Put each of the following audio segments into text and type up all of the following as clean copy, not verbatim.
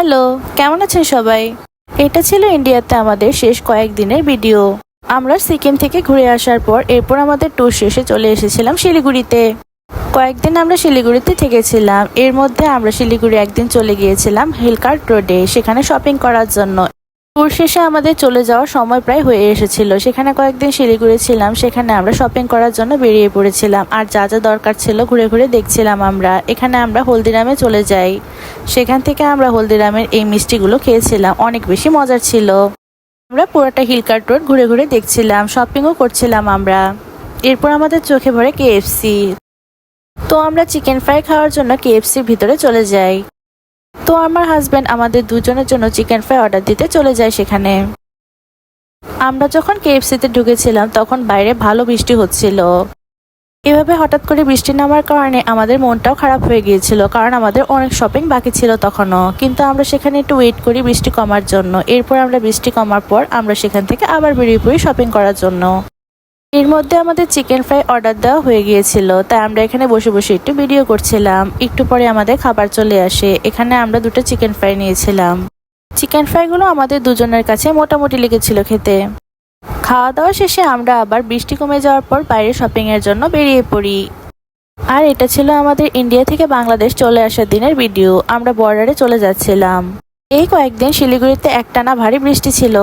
Hello, কেমন আছেন সবাই? এটা ছিল ইন্ডিয়াতে আমাদের শেষ কয়েকদিনের ভিডিও। আমরা সিকিম থেকে ঘুরে আসার পর এরপর আমাদের ট্যুর শেষে চলে এসেছিলাম শিলিগুড়িতে। কয়েকদিন আমরা শিলিগুড়িতে থেকেছিলাম। এর মধ্যে আমরা শিলিগুড়ি একদিন চলে গিয়েছিলাম হিলকার্ট রোডে, সেখানে শপিং করার জন্য। ট্যুর শেষে আমাদের চলে যাওয়ার সময় প্রায় হয়ে এসেছিল। সেখানে কয়েকদিন শিলিগুড়ি ছিলাম, সেখানে আমরা শপিং করার জন্য বেরিয়ে পড়েছিলাম। আর যা যা দরকার ছিল ঘুরে ঘুরে দেখছিলাম আমরা। এখানে আমরা হলদিরামে চলে যাই। সেখান থেকে আমরা হলদিরামের এই মিষ্টিগুলো খেয়েছিলাম, অনেক বেশি মজার ছিল। আমরা পুরোটা হিলকার্ট রোড ঘুরে ঘুরে দেখছিলাম, শপিংও করছিলাম আমরা। এরপর আমাদের চোখে পড়ে কেএফসি। তো আমরা চিকেন ফ্রাই খাওয়ার জন্য কেএফসির ভিতরে চলে যাই। তো আমার হাজব্যান্ড আমাদের দুজনের জন্য চিকেন ফ্রাই অর্ডার দিতে চলে যায় সেখানে। আমরা যখন কেএফসিতে ঢুকেছিলাম তখন বাইরে ভালো বৃষ্টি হচ্ছিল। এভাবে হঠাৎ করে বৃষ্টি নামার কারণে আমাদের মনটাও খারাপ হয়ে গিয়েছিল, কারণ আমাদের অনেক শপিং বাকি ছিল তখনও। কিন্তু আমরা সেখানে একটু ওয়েট করি বৃষ্টি কমার জন্য। এরপর আমরা বৃষ্টি কমার পর আমরা সেখান থেকে আবার বেরিয়ে পড়ি শপিং করার জন্য। এর মধ্যে আমাদের চিকেন ফ্রাই অর্ডার দেওয়া হয়ে গিয়েছিল, তাই আমরা এখানে বসে বসে একটু ভিডিও করছিলাম। একটু পরে আমাদের খাবার চলে আসে। এখানে আমরা দুটো চিকেন ফ্রাই নিয়েছিলাম। চিকেন ফ্রাইগুলো আমাদের দুজনের কাছে মোটামুটি লেগেছিল খেতে। খাওয়া দাওয়া শেষে আমরা আবার বৃষ্টি কমে যাওয়ার পর বাইরে শপিং এর জন্য বেরিয়ে পড়ি। আর এটা ছিল আমাদের ইন্ডিয়া থেকে বাংলাদেশ চলে আসার দিনের ভিডিও। আমরা বর্ডারে চলে যাচ্ছিলাম। এই কয়েকদিন শিলিগুড়িতে একটানা ভারী বৃষ্টি ছিল।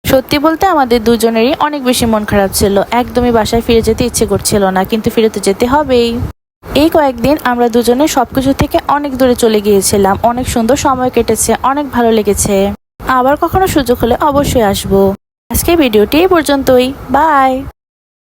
সত্যি বলতে আমাদের দুজনেরই অনেক বেশি মন খারাপ ছিল, একদমই বাসায় ফিরে যেতে ইচ্ছে করছিল না, কিন্তু ফিরে তো যেতে হবেই। এই কয়েকদিন আমরা দুজনে সবকিছু থেকে অনেক দূরে চলে গিয়েছিলাম। অনেক সুন্দর সময় কেটেছে, অনেক ভালো লেগেছে। আবার কখনো সুযোগ হলে অবশ্যই আসবো। আজকে ভিডিওটি এই পর্যন্তই। বাই।